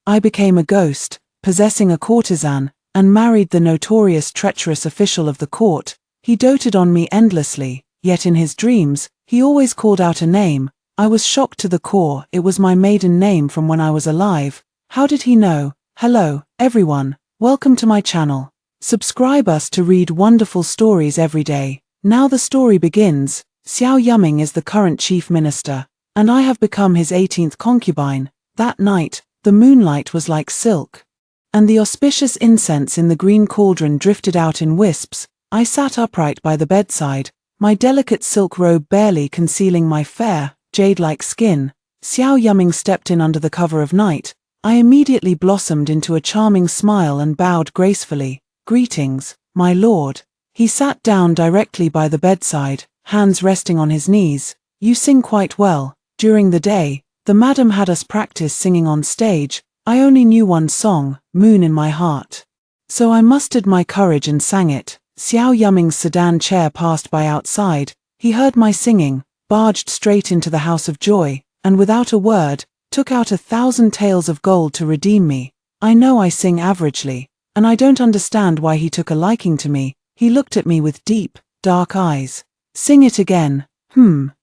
I became a ghost, possessing a courtesan, and married the notorious treacherous official of the court. He doted on me endlessly, yet in his dreams, he always called out a name. I was shocked to the core. It was my maiden name from when I was alive. How did he know? Hello, everyone. Welcome to my channel. Subscribe us to read wonderful stories every day. Now the story begins. Xiao Yuming is the current chief minister, and I have become his 18th concubine. That night, the moonlight was like silk, and the auspicious incense in the green cauldron drifted out in wisps. I sat upright by the bedside, my delicate silk robe barely concealing my fair, jade-like skin. Xiao Yuming stepped in under the cover of night. I immediately blossomed into a charming smile and bowed gracefully. Greetings, my lord. He sat down directly by the bedside, hands resting on his knees. You sing quite well. During the day, the madam had us practice singing on stage. I only knew one song, Moon in My Heart. So I mustered my courage and sang it. Xiao Yuming's sedan chair passed by outside. He heard my singing, barged straight into the house of joy, and without a word, took out 1,000 taels of gold to redeem me. I know I sing averagely, and I don't understand why he took a liking to me. He looked at me with deep, dark eyes. Sing it again.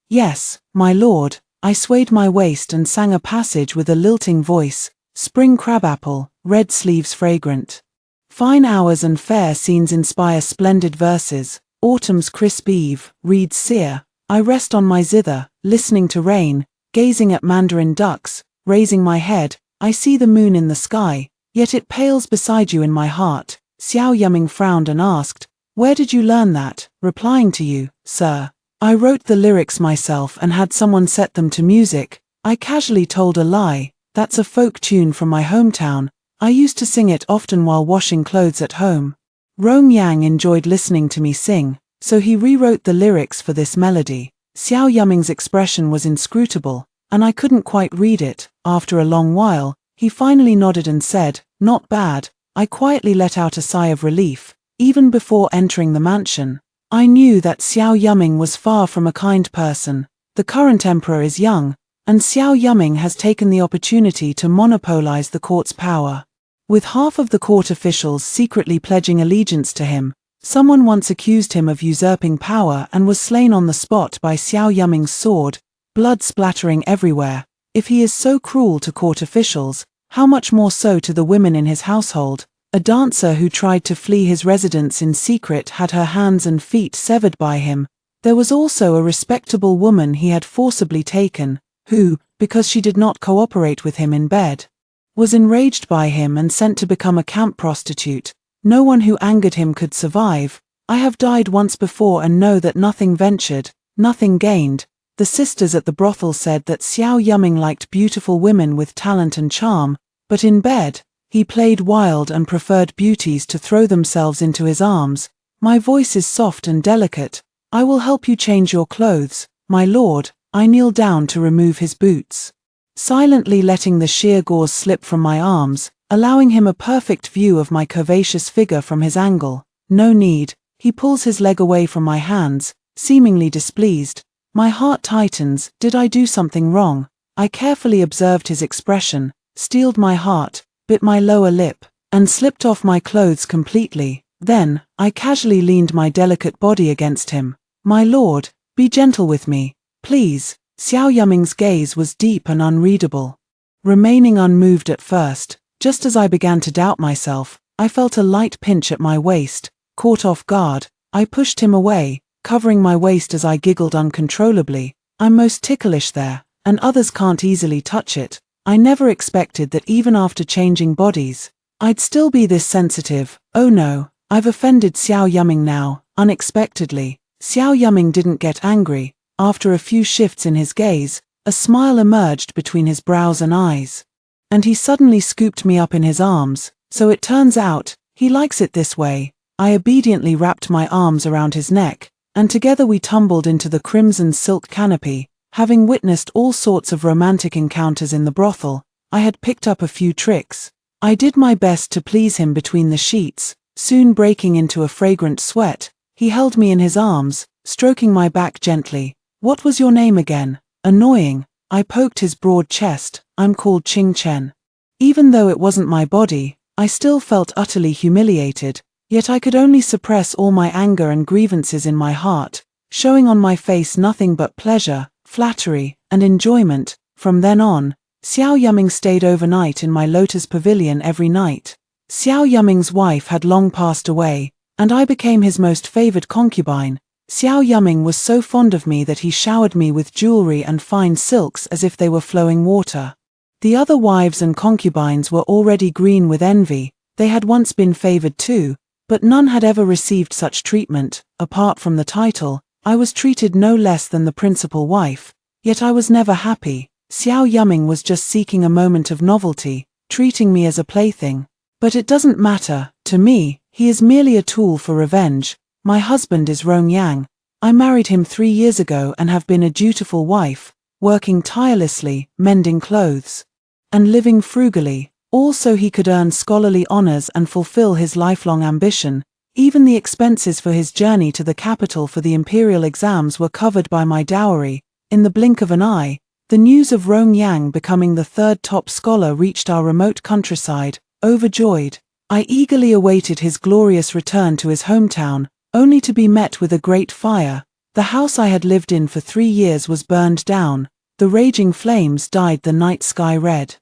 Yes, my lord. I swayed my waist and sang a passage with a lilting voice. Spring crabapple, red sleeves fragrant. Fine hours and fair scenes inspire splendid verses. Autumn's crisp eve, reeds sere. I rest on my zither, listening to rain, gazing at mandarin ducks. Raising my head, I see the moon in the sky, yet it pales beside you in my heart. Xiao Yuming frowned and asked, "Where did you learn that?" Replying to you, sir. I wrote the lyrics myself and had someone set them to music. I casually told a lie. That's a folk tune from my hometown. I used to sing it often while washing clothes at home. Rong Yang enjoyed listening to me sing, so he rewrote the lyrics for this melody. Xiao Yuming's expression was inscrutable, and I couldn't quite read it. After a long while, he finally nodded and said, "Not bad." I quietly let out a sigh of relief. Even before entering the mansion, I knew that Xiao Yuming was far from a kind person. The current emperor is young, and Xiao Yuming has taken the opportunity to monopolize the court's power, with half of the court officials secretly pledging allegiance to him. Someone once accused him of usurping power and was slain on the spot by Xiao Yuming's sword, blood splattering everywhere. If he is so cruel to court officials, how much more so to the women in his household? A dancer who tried to flee his residence in secret had her hands and feet severed by him. There was also a respectable woman he had forcibly taken, who, because she did not cooperate with him in bed, was enraged by him and sent to become a camp prostitute. No one who angered him could survive. I have died once before and know that nothing ventured, nothing gained. The sisters at the brothel said that Xiao Yuming liked beautiful women with talent and charm, but in bed, he played wild and preferred beauties to throw themselves into his arms. My voice is soft and delicate. I will help you change your clothes, my lord. I kneel down to remove his boots, silently letting the sheer gauze slip from my arms, allowing him a perfect view of my curvaceous figure from his angle. No need. He pulls his leg away from my hands, seemingly displeased. My heart tightens. Did I do something wrong? I carefully observed his expression, steeled my heart, bit my lower lip, and slipped off my clothes completely. Then, I casually leaned my delicate body against him. My lord, be gentle with me, please. Xiao Yuming's gaze was deep and unreadable. Remaining unmoved at first, just as I began to doubt myself, I felt a light pinch at my waist. Caught off guard, I pushed him away, covering my waist as I giggled uncontrollably. I'm most ticklish there, and others can't easily touch it. I never expected that even after changing bodies, I'd still be this sensitive. Oh no, I've offended Xiao Yuming now. Unexpectedly, Xiao Yuming didn't get angry. After a few shifts in his gaze, a smile emerged between his brows and eyes, and he suddenly scooped me up in his arms. So it turns out, he likes it this way. I obediently wrapped my arms around his neck, and together we tumbled into the crimson silk canopy. Having witnessed all sorts of romantic encounters in the brothel, I had picked up a few tricks. I did my best to please him between the sheets, soon breaking into a fragrant sweat. He held me in his arms, stroking my back gently. What was your name again? Annoying. I poked his broad chest. I'm called Ching Chen. Even though it wasn't my body, I still felt utterly humiliated, yet I could only suppress all my anger and grievances in my heart, showing on my face nothing but pleasure, flattery, and enjoyment. From then on, Xiao Yuming stayed overnight in my lotus pavilion every night. Xiao Yuming's wife had long passed away, and I became his most favored concubine. Xiao Yuming was so fond of me that he showered me with jewelry and fine silks as if they were flowing water. The other wives and concubines were already green with envy. They had once been favored too, but none had ever received such treatment. Apart from the title, I was treated no less than the principal wife, yet I was never happy. Xiao Yuming was just seeking a moment of novelty, treating me as a plaything. But it doesn't matter, to me, he is merely a tool for revenge. My husband is Rong Yang. I married him 3 years ago and have been a dutiful wife, working tirelessly, mending clothes, and living frugally, all so he could earn scholarly honors and fulfill his lifelong ambition. Even the expenses for his journey to the capital for the imperial exams were covered by my dowry. In the blink of an eye, the news of Rong Yang becoming the 3rd top scholar reached our remote countryside. Overjoyed, I eagerly awaited his glorious return to his hometown, only to be met with a great fire. The house I had lived in for 3 years was burned down. The raging flames dyed the night sky red,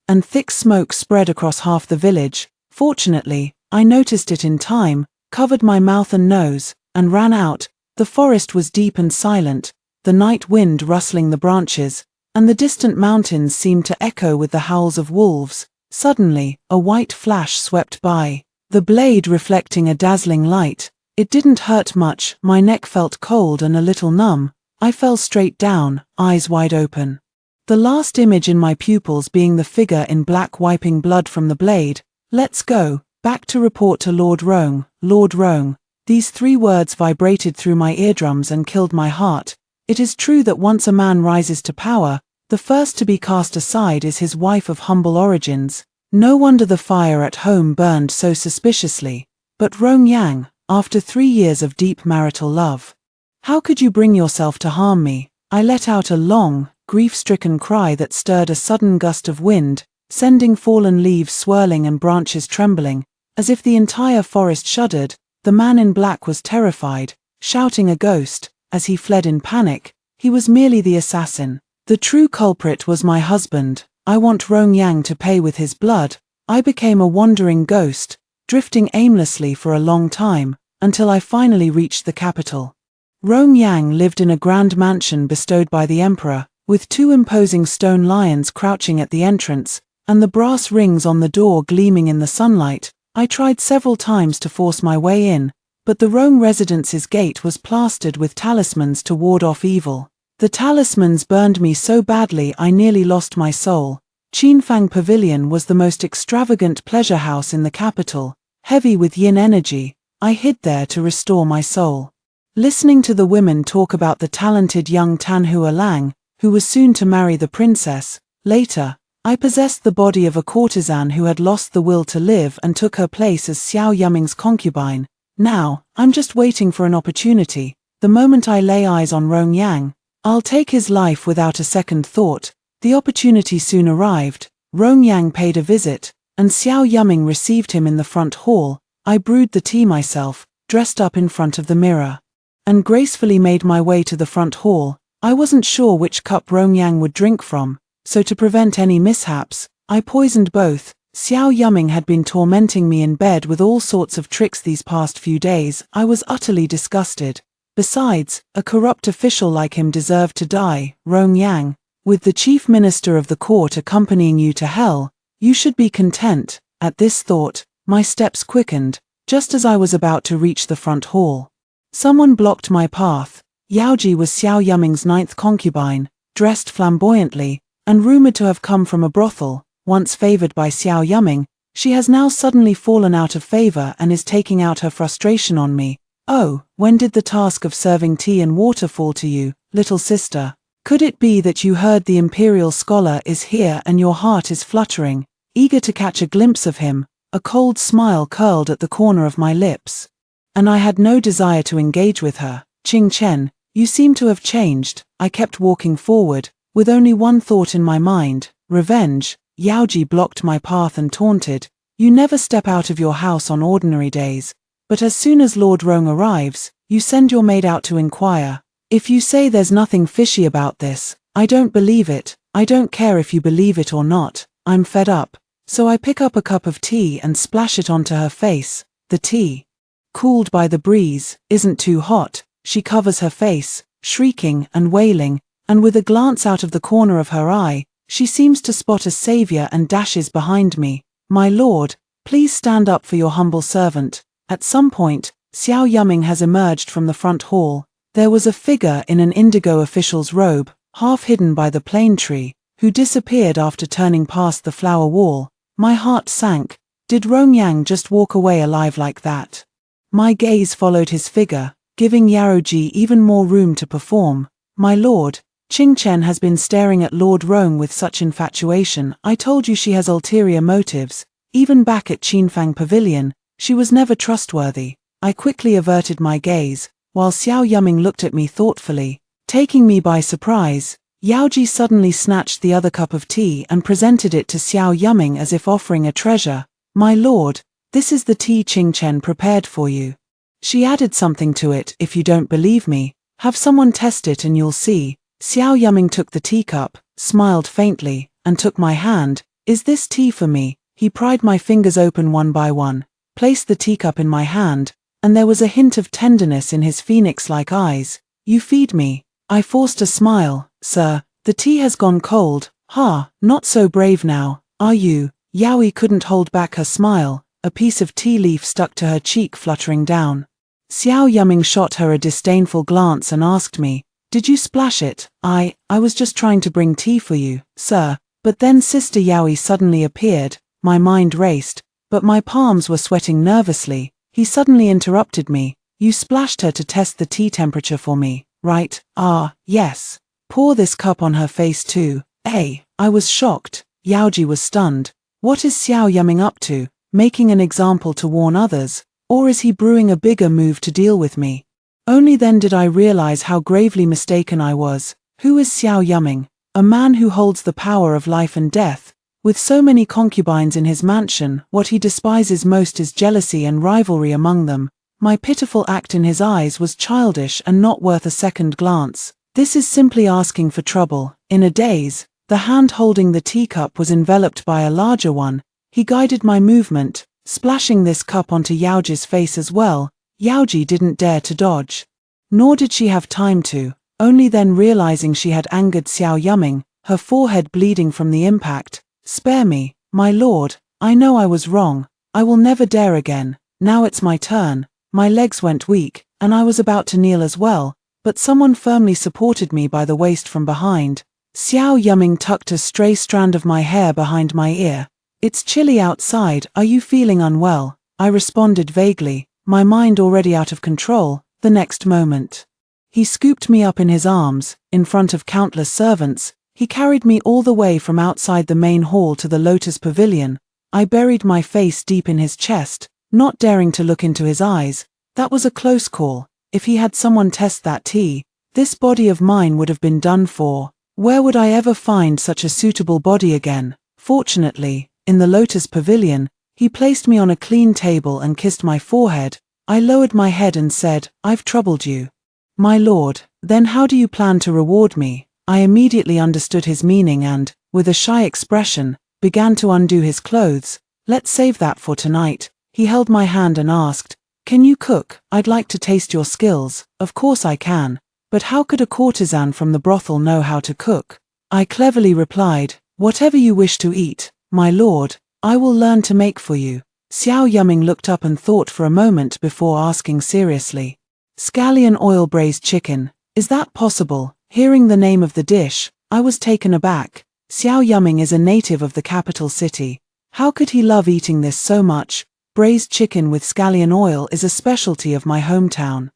and thick smoke spread across half the village. Fortunately, I noticed it in time, covered my mouth and nose, and ran out. The forest was deep and silent, the night wind rustling the branches, and the distant mountains seemed to echo with the howls of wolves. Suddenly, a white flash swept by, the blade reflecting a dazzling light. It didn't hurt much. My neck felt cold and a little numb. I fell straight down, eyes wide open, the last image in my pupils being the figure in black wiping blood from the blade. Let's go, back to report to Lord Rong. Lord Rong. These 3 words vibrated through my eardrums and killed my heart. It is true that once a man rises to power, the first to be cast aside is his wife of humble origins. No wonder the fire at home burned so suspiciously. But Rong Yang, after 3 years of deep marital love, how could you bring yourself to harm me? I let out a long, grief-stricken cry that stirred a sudden gust of wind, sending fallen leaves swirling and branches trembling, as if the entire forest shuddered. The man in black was terrified, shouting a ghost, as he fled in panic. He was merely the assassin. The true culprit was my husband. I want Rong Yang to pay with his blood. I became a wandering ghost, drifting aimlessly for a long time, until I finally reached the capital. Rong Yang lived in a grand mansion bestowed by the emperor, with 2 imposing stone lions crouching at the entrance, and the brass rings on the door gleaming in the sunlight. I tried several times to force my way in, but the Rong residence's gate was plastered with talismans to ward off evil. The talismans burned me so badly I nearly lost my soul. Qinfang Pavilion was the most extravagant pleasure house in the capital, heavy with yin energy. I hid there to restore my soul, listening to the women talk about the talented young Tanhua Lang, who was soon to marry the princess. Later, I possessed the body of a courtesan who had lost the will to live and took her place as Xiao Yuming's concubine. Now, I'm just waiting for an opportunity. The moment I lay eyes on Rong Yang, I'll take his life without a second thought. The opportunity soon arrived. Rong Yang paid a visit, and Xiao Yuming received him in the front hall. I brewed the tea myself, dressed up in front of the mirror, and gracefully made my way to the front hall. I wasn't sure which cup Rong Yang would drink from, so to prevent any mishaps, I poisoned both. Xiao Yuming had been tormenting me in bed with all sorts of tricks these past few days. I was utterly disgusted. Besides, a corrupt official like him deserved to die. Rong Yang, with the chief minister of the court accompanying you to hell, you should be content. At this thought, my steps quickened, just as I was about to reach the front hall. Someone blocked my path. Yaoji was Xiao Yuming's 9th concubine, dressed flamboyantly, and rumored to have come from a brothel. Once favored by Xiao Yuming, she has now suddenly fallen out of favor and is taking out her frustration on me. Oh, when did the task of serving tea and water fall to you, little sister? Could it be that you heard the imperial scholar is here and your heart is fluttering, eager to catch a glimpse of him? A cold smile curled at the corner of my lips, and I had no desire to engage with her. Qing Chen, you seem to have changed. I kept walking forward, with only one thought in my mind, revenge. Yaoji blocked my path and taunted, "You never step out of your house on ordinary days. But as soon as Lord Rong arrives, you send your maid out to inquire. If you say there's nothing fishy about this, I don't believe it. I don't care if you believe it or not. I'm fed up." So I pick up a cup of tea and splash it onto her face. The tea, cooled by the breeze, isn't too hot. She covers her face, shrieking and wailing, and with a glance out of the corner of her eye, she seems to spot a savior and dashes behind me. "My lord, please stand up for your humble servant." At some point, Xiao Yuming has emerged from the front hall. There was a figure in an indigo official's robe, half hidden by the plane tree, who disappeared after turning past the flower wall. My heart sank. Did Rongyang just walk away alive like that? My gaze followed his figure, giving Yaoji even more room to perform. "My lord, Qing Chen has been staring at Lord Rong with such infatuation. I told you she has ulterior motives. Even back at Qinfang Pavilion, she was never trustworthy." I quickly averted my gaze, while Xiao Yuming looked at me thoughtfully. Taking me by surprise, Yaoji suddenly snatched the other cup of tea and presented it to Xiao Yuming as if offering a treasure. "My lord, this is the tea Qing Chen prepared for you. She added something to it. If you don't believe me, have someone test it and you'll see." Xiao Yuming took the teacup, smiled faintly, and took my hand. "Is this tea for me?" He pried my fingers open one by one, placed the teacup in my hand, and there was a hint of tenderness in his phoenix-like eyes. "You feed me." I forced a smile. "Sir, the tea has gone cold." "Ha, not so brave now, are you?" Yaoi couldn't hold back her smile, a piece of tea leaf stuck to her cheek fluttering down. Xiao Yuming shot her a disdainful glance and asked me, "Did you splash it?" I was just trying to bring tea for you, sir." But then Sister Yaoi suddenly appeared. My mind raced, but my palms were sweating nervously. He suddenly interrupted me. "You splashed her to test the tea temperature for me, right?" "Ah, yes." "Pour this cup on her face too." I was shocked. Yaoji was stunned. What is Xiao Yuming up to? Making an example to warn others? Or is he brewing a bigger move to deal with me? Only then did I realize how gravely mistaken I was. Who is Xiao Yuming? A man who holds the power of life and death. With so many concubines in his mansion, what he despises most is jealousy and rivalry among them. My pitiful act in his eyes was childish and not worth a second glance. This is simply asking for trouble. In a daze, the hand holding the teacup was enveloped by a larger one. He guided my movement, splashing this cup onto Yaoji's face as well. Yaoji didn't dare to dodge. Nor did she have time to. Only then realizing she had angered Xiao Yuming, her forehead bleeding from the impact. "Spare me, my lord. I know I was wrong. I will never dare again. Now it's my turn." My legs went weak, and I was about to kneel as well, but someone firmly supported me by the waist from behind. Xiao Yuming tucked a stray strand of my hair behind my ear. "It's chilly outside. Are you feeling unwell?" I responded vaguely, my mind already out of control. The next moment, he scooped me up in his arms. In front of countless servants, he carried me all the way from outside the main hall to the Lotus Pavilion. I buried my face deep in his chest, not daring to look into his eyes. That was a close call. If he had someone test that tea, this body of mine would have been done for. Where would I ever find such a suitable body again? Fortunately, in the Lotus Pavilion, he placed me on a clean table and kissed my forehead. I lowered my head and said, "I've troubled you." "My lord, then how do you plan to reward me?" I immediately understood his meaning and, with a shy expression, began to undo his clothes. "Let's save that for tonight." He held my hand and asked, "Can you cook? I'd like to taste your skills." "Of course I can. But how could a courtesan from the brothel know how to cook?" I cleverly replied, "Whatever you wish to eat, my lord, I will learn to make for you." Xiao Yuming looked up and thought for a moment before asking seriously, "Scallion oil braised chicken, is that possible?" Hearing the name of the dish, I was taken aback. Xiao Yuming is a native of the capital city. How could he love eating this so much? Braised chicken with scallion oil is a specialty of my hometown,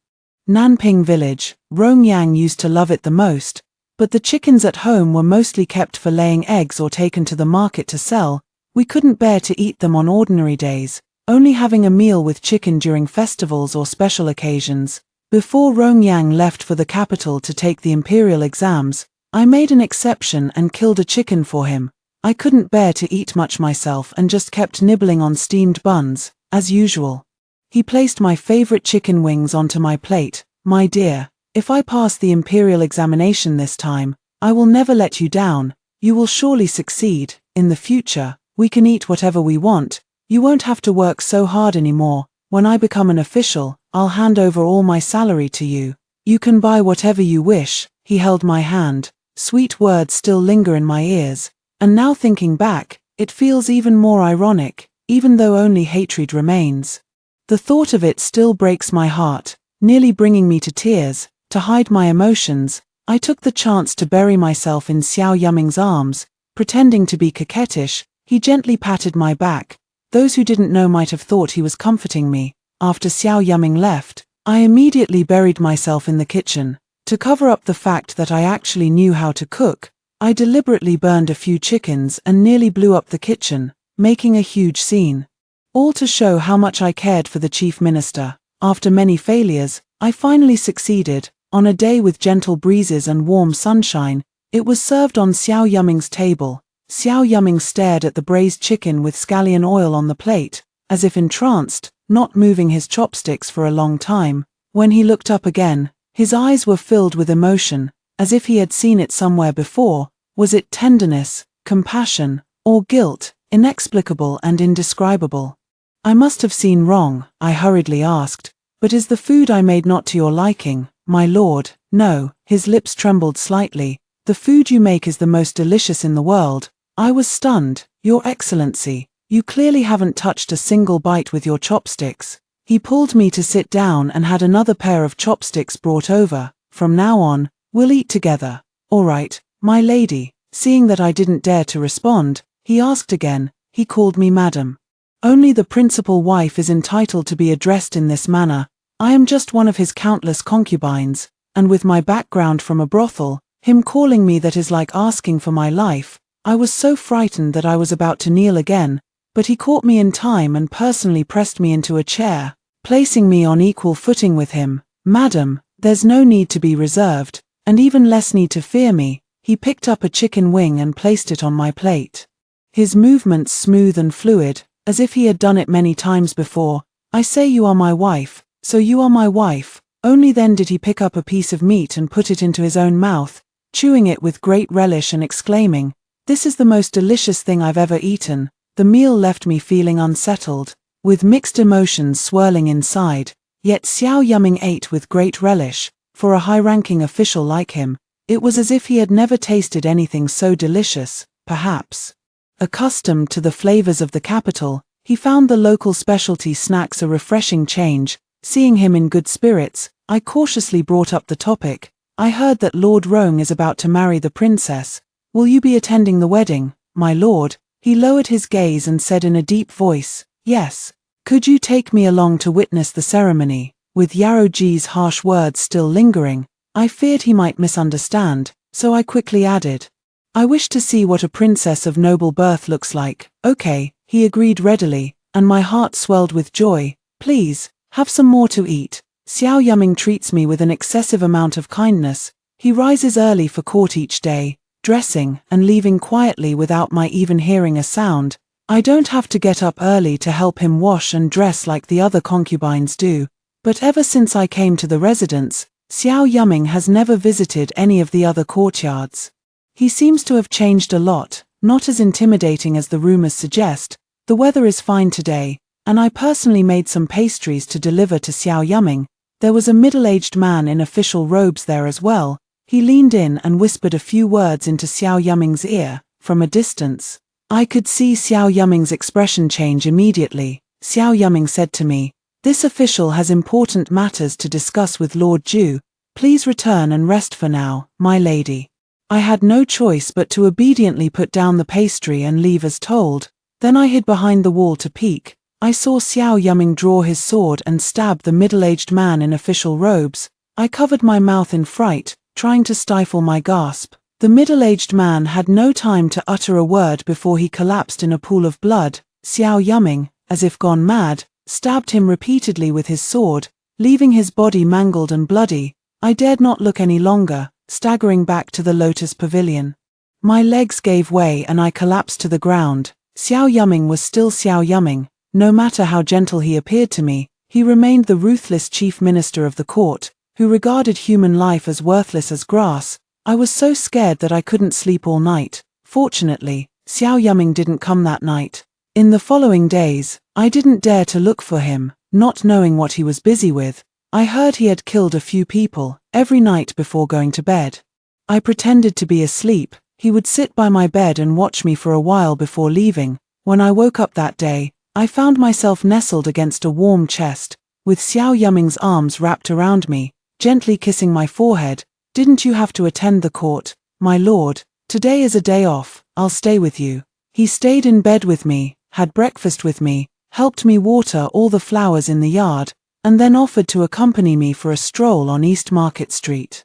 Nanping village. Rongyang used to love it the most, but the chickens at home were mostly kept for laying eggs or taken to the market to sell. We couldn't bear to eat them on ordinary days, only having a meal with chicken during festivals or special occasions. Before Rongyang left for the capital to take the imperial exams, I made an exception and killed a chicken for him. I couldn't bear to eat much myself and just kept nibbling on steamed buns, as usual. He placed my favorite chicken wings onto my plate. My dear, if I pass the imperial examination this time, I will never let you down. You will surely succeed. In the future, we can eat whatever we want. You won't have to work so hard anymore. When I become an official, I'll hand over all my salary to you. You can buy whatever you wish. He held my hand. Sweet words still linger in my ears. And now thinking back, it feels even more ironic, even though only hatred remains. The thought of it still breaks my heart, nearly bringing me to tears. To hide my emotions, I took the chance to bury myself in Xiao Yuming's arms. Pretending to be coquettish, he gently patted my back. Those who didn't know might have thought he was comforting me. After Xiao Yuming left, I immediately buried myself in the kitchen. To cover up the fact that I actually knew how to cook, I deliberately burned a few chickens and nearly blew up the kitchen, making a huge scene. All to show how much I cared for the chief minister. After many failures, I finally succeeded. On a day with gentle breezes and warm sunshine, it was served on Xiao Yuming's table. Xiao Yuming stared at the braised chicken with scallion oil on the plate, as if entranced, not moving his chopsticks for a long time. When he looked up again, his eyes were filled with emotion, as if he had seen it somewhere before. Was it tenderness, compassion, or guilt, inexplicable and indescribable? I must have seen wrong, I hurriedly asked, but is the food I made not to your liking, my lord? No, his lips trembled slightly. The food you make is the most delicious in the world. I was stunned. Your Excellency, you clearly haven't touched a single bite with your chopsticks. He pulled me to sit down and had another pair of chopsticks brought over. From now on, we'll eat together. All right, my lady. Seeing that I didn't dare to respond, he asked again. He called me madam. Only the principal wife is entitled to be addressed in this manner. I am just one of his countless concubines, and with my background from a brothel, him calling me that is like asking for my life. I was so frightened that I was about to kneel again, but he caught me in time and personally pressed me into a chair, placing me on equal footing with him. Madam, there's no need to be reserved, and even less need to fear me. He picked up a chicken wing and placed it on my plate. His movements smooth and fluid, as if he had done it many times before. I say you are my wife, so you are my wife. Only then did he pick up a piece of meat and put it into his own mouth, chewing it with great relish and exclaiming, "This is the most delicious thing I've ever eaten." The meal left me feeling unsettled, with mixed emotions swirling inside, yet Xiao Yuming ate with great relish. For a high-ranking official like him, it was as if he had never tasted anything so delicious. Perhaps, accustomed to the flavors of the capital, he found the local specialty snacks a refreshing change. Seeing him in good spirits, I cautiously brought up the topic. I heard that Lord Roang is about to marry the princess. Will you be attending the wedding, my lord? He lowered his gaze and said in a deep voice, yes. Could you take me along to witness the ceremony? With Yaroji's harsh words still lingering, I feared he might misunderstand, so I quickly added, I wish to see what a princess of noble birth looks like. Okay, he agreed readily, and my heart swelled with joy. Please, have some more to eat. Xiao Yuming treats me with an excessive amount of kindness. He rises early for court each day, dressing and leaving quietly without my even hearing a sound. I don't have to get up early to help him wash and dress like the other concubines do. But ever since I came to the residence, Xiao Yuming has never visited any of the other courtyards. He seems to have changed a lot, not as intimidating as the rumors suggest. The weather is fine today, and I personally made some pastries to deliver to Xiao Yuming. There was a middle-aged man in official robes there as well. He leaned in and whispered a few words into Xiao Yuming's ear. From a distance, I could see Xiao Yuming's expression change immediately. Xiao Yuming said to me, "This official has important matters to discuss with Lord Ju. Please return and rest for now, my lady." I had no choice but to obediently put down the pastry and leave as told. Then I hid behind the wall to peek. I saw Xiao Yuming draw his sword and stab the middle-aged man in official robes. I covered my mouth in fright, trying to stifle my gasp. The middle-aged man had no time to utter a word before he collapsed in a pool of blood. Xiao Yuming, as if gone mad, stabbed him repeatedly with his sword, leaving his body mangled and bloody. I dared not look any longer, staggering back to the Lotus Pavilion. My legs gave way and I collapsed to the ground. Xiao Yuming was still Xiao Yuming. No matter how gentle he appeared to me, he remained the ruthless chief minister of the court, who regarded human life as worthless as grass. I was so scared that I couldn't sleep all night. Fortunately, Xiao Yuming didn't come that night. In the following days, I didn't dare to look for him, not knowing what he was busy with. I heard he had killed a few people every night before going to bed. I pretended to be asleep. He would sit by my bed and watch me for a while before leaving. When I woke up that day, I found myself nestled against a warm chest, with Xiao Yuming's arms wrapped around me, gently kissing my forehead. "Didn't you have to attend the court, my lord? Today is a day off, I'll stay with you." He stayed in bed with me, had breakfast with me, helped me water all the flowers in the yard, and then offered to accompany me for a stroll on East Market Street.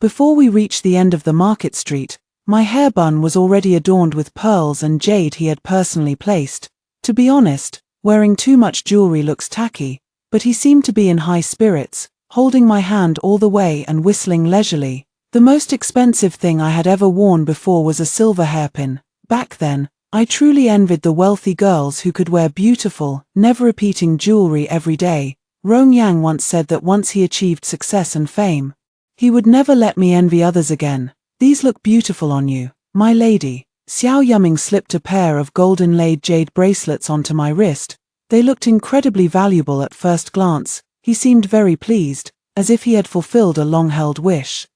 Before we reached the end of the market street, my hair bun was already adorned with pearls and jade he had personally placed. To be honest, wearing too much jewelry looks tacky, but he seemed to be in high spirits, holding my hand all the way and whistling leisurely. The most expensive thing I had ever worn before was a silver hairpin. Back then, I truly envied the wealthy girls who could wear beautiful, never-repeating jewelry every day. Rong Yang once said that once he achieved success and fame, he would never let me envy others again. "These look beautiful on you, my lady." Xiao Yuming slipped a pair of golden-laid jade bracelets onto my wrist. They looked incredibly valuable at first glance. He seemed very pleased, as if he had fulfilled a long-held wish.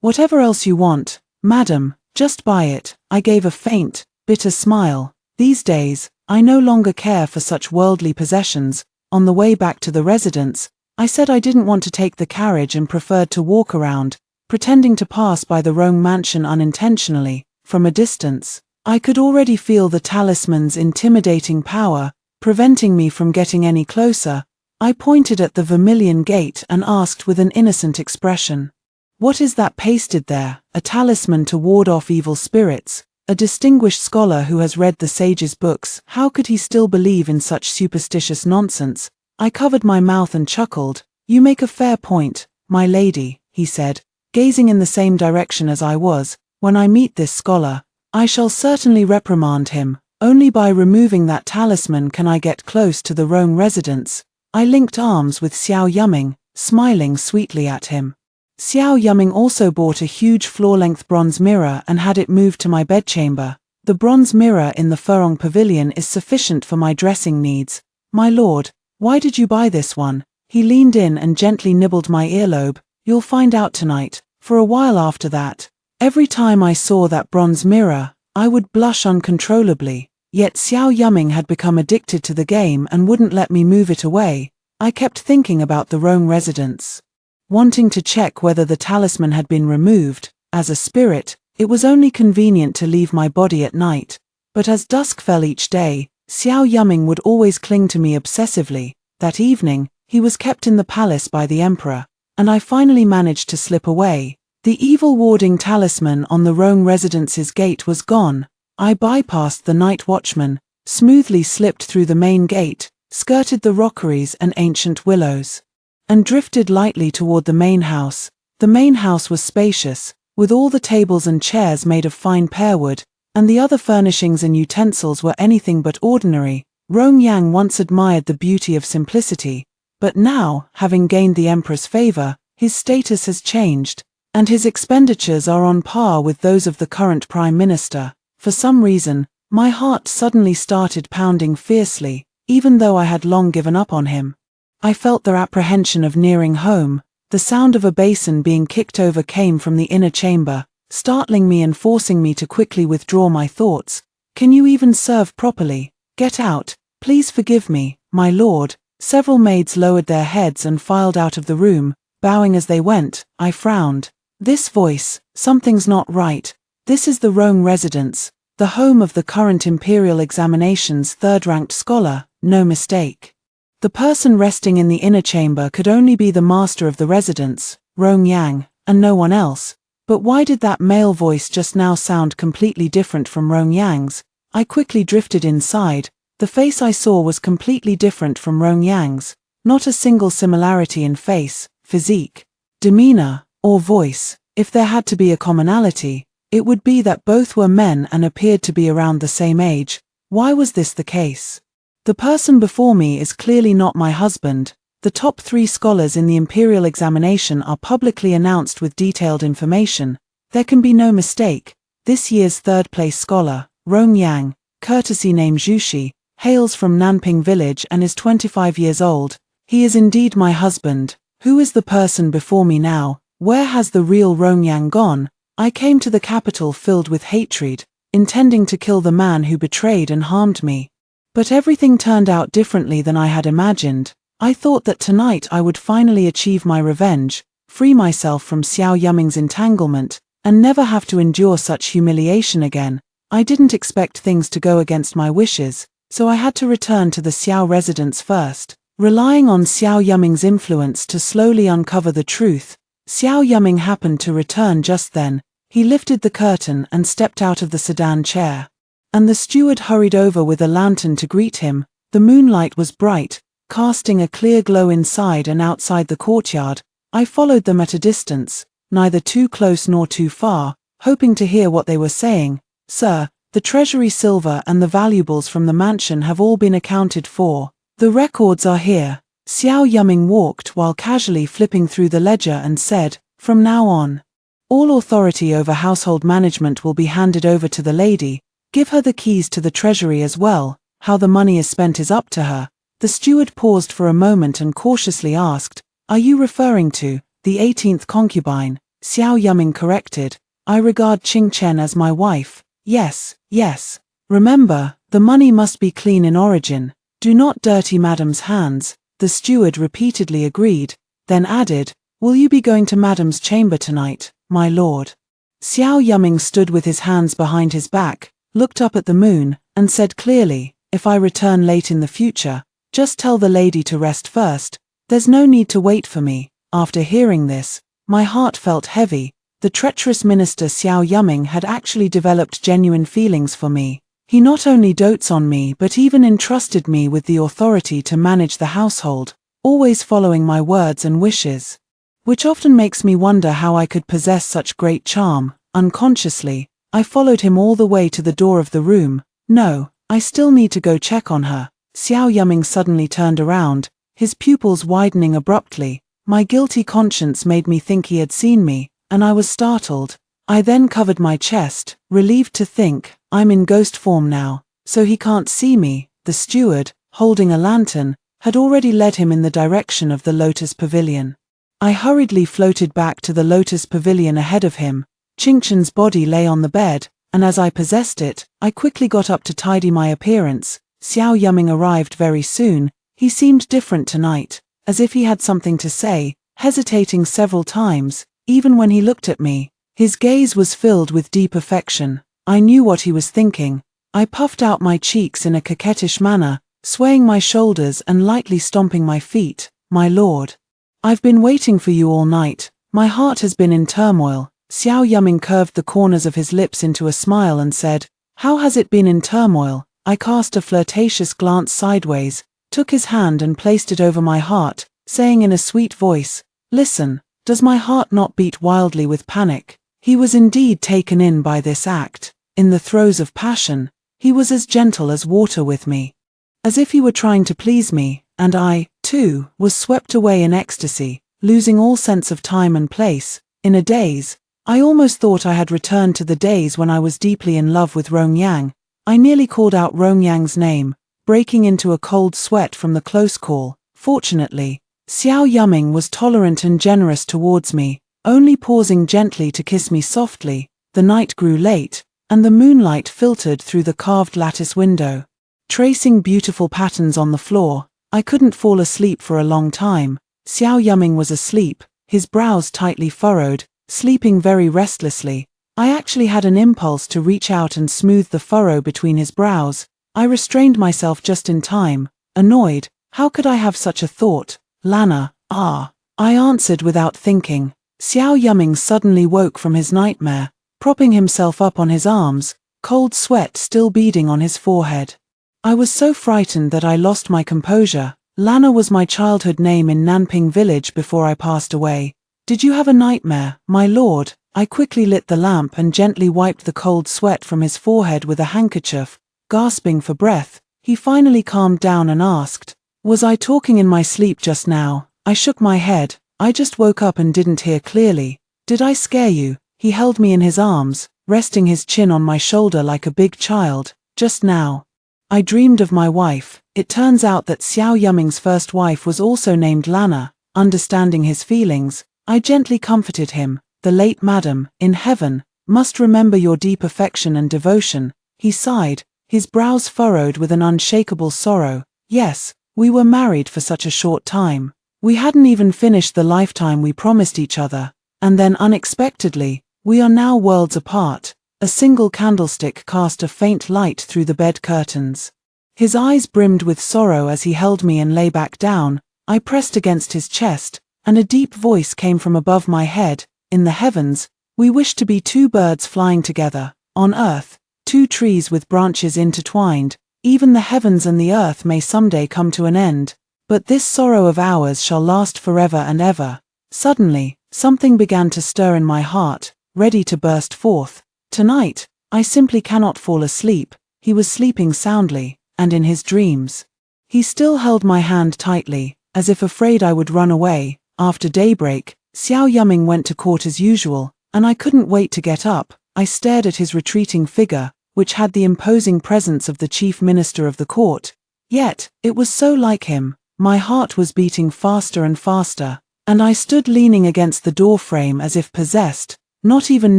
"Whatever else you want, madam, just buy it." I gave a faint, bitter smile. These days, I no longer care for such worldly possessions. On the way back to the residence, I said I didn't want to take the carriage and preferred to walk around, pretending to pass by the Rong mansion unintentionally. From a distance, I could already feel the talisman's intimidating power, preventing me from getting any closer. I pointed at the vermilion gate and asked with an innocent expression, "What is that pasted there?" "A talisman to ward off evil spirits." A distinguished scholar who has read the sage's books, how could he still believe in such superstitious nonsense? I covered my mouth and chuckled. "You make a fair point, my lady," he said, gazing in the same direction as I was. "When I meet this scholar, I shall certainly reprimand him. Only by removing that talisman can I get close to the Rome residence." I linked arms with Xiao Yuming, smiling sweetly at him. Xiao Yuming also bought a huge floor-length bronze mirror and had it moved to my bedchamber. The bronze mirror in the Furong Pavilion is sufficient for my dressing needs. "My lord, why did you buy this one?" He leaned in and gently nibbled my earlobe. "You'll find out tonight." For a while after that, every time I saw that bronze mirror, I would blush uncontrollably. Yet Xiao Yuming had become addicted to the game and wouldn't let me move it away. I kept thinking about the Rome residence, wanting to check whether the talisman had been removed. As a spirit, it was only convenient to leave my body at night, but as dusk fell each day, Xiao Yuming would always cling to me obsessively. That evening, he was kept in the palace by the emperor, and I finally managed to slip away. The evil warding talisman on the Rome residence's gate was gone. I bypassed the night watchman, smoothly slipped through the main gate, skirted the rockeries and ancient willows, and drifted lightly toward the main house. The main house was spacious, with all the tables and chairs made of fine pearwood, and the other furnishings and utensils were anything but ordinary. Rong Yang once admired the beauty of simplicity, but now, having gained the emperor's favor, his status has changed, and his expenditures are on par with those of the current prime minister. For some reason, my heart suddenly started pounding fiercely, even though I had long given up on him. I felt their apprehension of nearing home. The sound of a basin being kicked over came from the inner chamber, startling me and forcing me to quickly withdraw my thoughts. "Can you even serve properly? Get out, please forgive me, my lord." Several maids lowered their heads and filed out of the room, bowing as they went. I frowned. This voice, something's not right. This is the Rome residence, the home of the current imperial examination's third-ranked scholar, no mistake. The person resting in the inner chamber could only be the master of the residence, Rong Yang, and no one else. But why did that male voice just now sound completely different from Rong Yang's? I quickly drifted inside. The face I saw was completely different from Rong Yang's. Not a single similarity in face, physique, demeanor, or voice. If there had to be a commonality, It would be that both were men and appeared to be around the same age. Why was this the case? The person before me is clearly not my husband. The top 3 scholars in the imperial examination are publicly announced with detailed information. There can be no mistake. This year's 3rd place scholar, Rong Yang, courtesy name Zhuxi, hails from Nanping village and is 25 years old. He is indeed my husband. Who is the person before me now? Where has the real Rong Yang gone? I came to the capital filled with hatred, intending to kill the man who betrayed and harmed me. But everything turned out differently than I had imagined. I thought that tonight I would finally achieve my revenge, free myself from Xiao Yuming's entanglement, and never have to endure such humiliation again. I didn't expect things to go against my wishes, so I had to return to the Xiao residence first, relying on Xiao Yuming's influence to slowly uncover the truth. Xiao Yuming happened to return just then. He lifted the curtain and stepped out of the sedan chair. And the steward hurried over with a lantern to greet him. The moonlight was bright, casting a clear glow inside and outside the courtyard. I followed them at a distance, neither too close nor too far, hoping to hear what they were saying. Sir, the treasury silver and the valuables from the mansion have all been accounted for. The records are here. Xiao Yuming walked while casually flipping through the ledger and said, from now on, all authority over household management will be handed over to the lady. Give her the keys to the treasury as well. How the money is spent is up to her. The steward paused for a moment and cautiously asked, are you referring to the 18th concubine? Xiao Yuming corrected, I regard Qing Chen as my wife. Yes, yes. Remember, the money must be clean in origin. Do not dirty madam's hands. The steward repeatedly agreed, then added, will you be going to madam's chamber tonight, my lord? Xiao Yuming stood with his hands behind his back, looked up at the moon, and said clearly, if I return late in the future, just tell the lady to rest first. There's no need to wait for me. After hearing this, my heart felt heavy. The treacherous minister Xiao Yuming had actually developed genuine feelings for me. He not only dotes on me but even entrusted me with the authority to manage the household, always following my words and wishes. Which often makes me wonder how I could possess such great charm. Unconsciously, I followed him all the way to the door of the room. No, I still need to go check on her. Xiao Yuming suddenly turned around, his pupils widening abruptly. My guilty conscience made me think he had seen me, and I was startled. I then covered my chest, relieved to think, I'm in ghost form now, so he can't see me. The steward, holding a lantern, had already led him in the direction of the Lotus Pavilion. I hurriedly floated back to the Lotus Pavilion ahead of him. Qingchen's body lay on the bed, and as I possessed it, I quickly got up to tidy my appearance. Xiao Yuming arrived very soon. He seemed different tonight, as if he had something to say, hesitating several times. Even when he looked at me, his gaze was filled with deep affection. I knew what he was thinking. I puffed out my cheeks in a coquettish manner, swaying my shoulders and lightly stomping my feet. My lord, I've been waiting for you all night. My heart has been in turmoil. Xiao Yuming curved the corners of his lips into a smile and said, how has it been in turmoil? I cast a flirtatious glance sideways, took his hand and placed it over my heart, saying in a sweet voice, listen, does my heart not beat wildly with panic? He was indeed taken in by this act. In the throes of passion, he was as gentle as water with me, as if he were trying to please me, and I, too, was swept away in ecstasy, losing all sense of time and place. In a daze, I almost thought I had returned to the days when I was deeply in love with Rong Yang. I nearly called out Rong Yang's name, breaking into a cold sweat from the close call. Fortunately, Xiao Yuming was tolerant and generous towards me, only pausing gently to kiss me softly. The night grew late, and the moonlight filtered through the carved lattice window, tracing beautiful patterns on the floor. I couldn't fall asleep for a long time. Xiao Yuming was asleep, his brows tightly furrowed, sleeping very restlessly. I actually had an impulse to reach out and smooth the furrow between his brows. I restrained myself just in time, annoyed. How could I have such a thought? Lana, I answered without thinking. Xiao Yuming suddenly woke from his nightmare, propping himself up on his arms, cold sweat still beading on his forehead. I was so frightened that I lost my composure. Lana was my childhood name in Nanping village before I passed away. Did you have a nightmare, my lord? I quickly lit the lamp and gently wiped the cold sweat from his forehead with a handkerchief. Gasping for breath, he finally calmed down and asked, "Was I talking in my sleep just now?" I shook my head. "I just woke up and didn't hear clearly." "Did I scare you?" He held me in his arms, resting his chin on my shoulder like a big child. "Just now, I dreamed of my wife." It turns out that Xiao Yuming's first wife was also named Lana. Understanding his feelings, I gently comforted him. "The late madam, in heaven, must remember your deep affection and devotion." He sighed, his brows furrowed with an unshakable sorrow. "Yes, we were married for such a short time. We hadn't even finished the lifetime we promised each other. And then unexpectedly, we are now worlds apart." A single candlestick cast a faint light through the bed curtains. His eyes brimmed with sorrow as he held me and lay back down. I pressed against his chest, and a deep voice came from above my head. "In the heavens, we wish to be two birds flying together. On earth, two trees with branches intertwined. Even the heavens and the earth may someday come to an end, but this sorrow of ours shall last forever and ever." Suddenly, something began to stir in my heart, ready to burst forth. Tonight, I simply cannot fall asleep. He was sleeping soundly, and in his dreams. He still held my hand tightly, as if afraid I would run away. After daybreak, Xiao Yuming went to court as usual, and I couldn't wait to get up. I stared at his retreating figure, which had the imposing presence of the chief minister of the court. Yet, it was so like him. My heart was beating faster and faster, and I stood leaning against the door frame as if possessed. Not even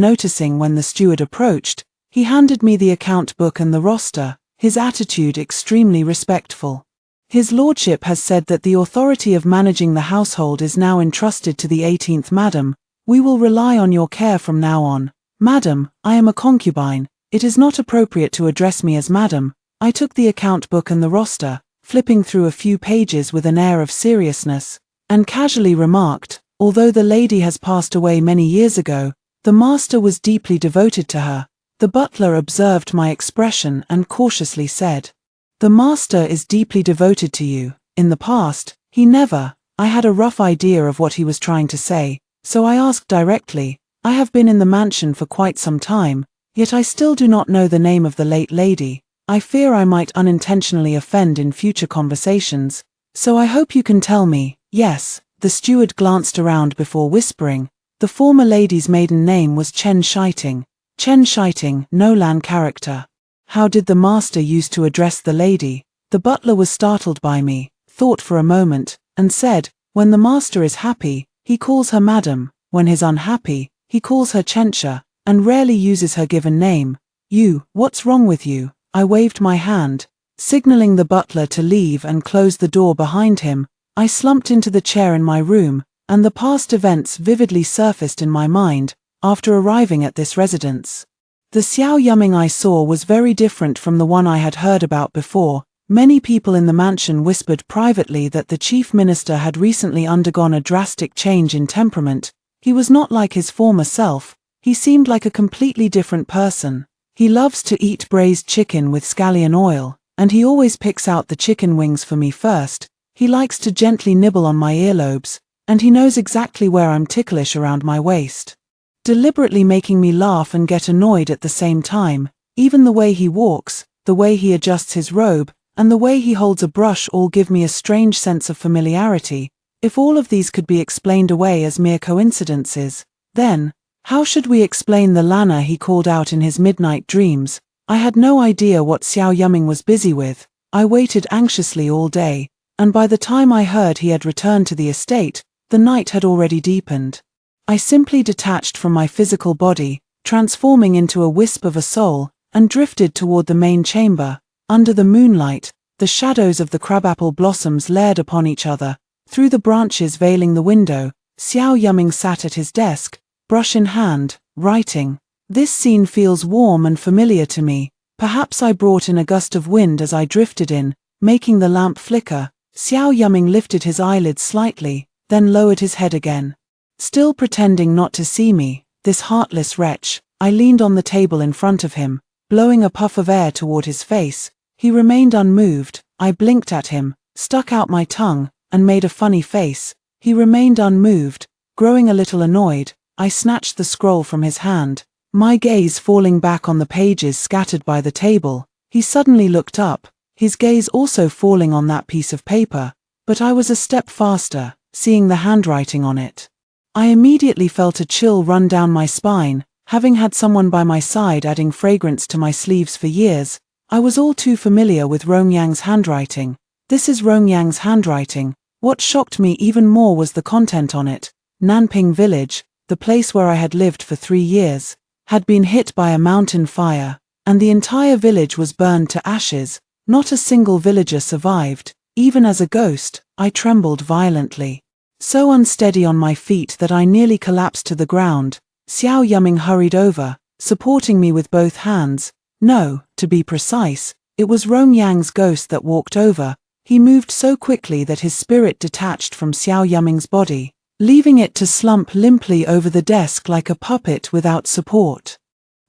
noticing when the steward approached, he handed me the account book and the roster, his attitude extremely respectful. "His lordship has said that the authority of managing the household is now entrusted to the 18th madam. We will rely on your care from now on." "Madam, I am a concubine. It is not appropriate to address me as madam." I took the account book and the roster, flipping through a few pages with an air of seriousness, and casually remarked, "Although the lady has passed away many years ago, the master was deeply devoted to her." The butler observed my expression and cautiously said, "The master is deeply devoted to you. In the past, he never." I had a rough idea of what he was trying to say, so I asked directly, "I have been in the mansion for quite some time, yet I still do not know the name of the late lady. I fear I might unintentionally offend in future conversations, so I hope you can tell me." "Yes." The steward glanced around before whispering. "The former lady's maiden name was Chen Shiting." Chen Shiting, Nolan character. How did the master used to address the lady? The butler was startled by me, thought for a moment, and said, "When the master is happy, he calls her madam. When he's unhappy, he calls her Chencha, and rarely uses her given name." What's wrong with you?" I waved my hand, signaling the butler to leave and close the door behind him. I slumped into the chair in my room, and the past events vividly surfaced in my mind. After arriving at this residence, the Xiao Yuming I saw was very different from the one I had heard about before. Many people in the mansion whispered privately that the chief minister had recently undergone a drastic change in temperament. He was not like his former self. He seemed like a completely different person. He loves to eat braised chicken with scallion oil, and he always picks out the chicken wings for me first. He likes to gently nibble on my earlobes, and he knows exactly where I'm ticklish around my waist, deliberately making me laugh and get annoyed at the same time. Even the way he walks, the way he adjusts his robe, and the way he holds a brush all give me a strange sense of familiarity. If all of these could be explained away as mere coincidences, then, how should we explain the Lana he called out in his midnight dreams? I had no idea what Xiao Yuming was busy with. I waited anxiously all day, and by the time I heard he had returned to the estate, the night had already deepened. I simply detached from my physical body, transforming into a wisp of a soul, and drifted toward the main chamber. Under the moonlight, the shadows of the crabapple blossoms layered upon each other. Through the branches veiling the window, Xiao Yuming sat at his desk, brush in hand, writing. This scene feels warm and familiar to me. Perhaps I brought in a gust of wind as I drifted in, making the lamp flicker. Xiao Yuming lifted his eyelids slightly, then lowered his head again. Still pretending not to see me, this heartless wretch, I leaned on the table in front of him, blowing a puff of air toward his face. He remained unmoved. I blinked at him, stuck out my tongue, and made a funny face. He remained unmoved. Growing a little annoyed, I snatched the scroll from his hand. My gaze falling back on the pages scattered by the table, he suddenly looked up, his gaze also falling on that piece of paper, but I was a step faster, seeing the handwriting on it. I immediately felt a chill run down my spine. Having had someone by my side adding fragrance to my sleeves for years, I was all too familiar with Rong Yang's handwriting. This is Rong Yang's handwriting. What shocked me even more was the content on it. Nanping Village, the place where I had lived for 3 years, had been hit by a mountain fire, and the entire village was burned to ashes. Not a single villager survived. Even as a ghost, I trembled violently. So unsteady on my feet that I nearly collapsed to the ground. Xiao Yuming hurried over, supporting me with both hands. No, to be precise, it was Rong Yang's ghost that walked over. He moved so quickly that his spirit detached from Xiao Yuming's body, leaving it to slump limply over the desk like a puppet without support.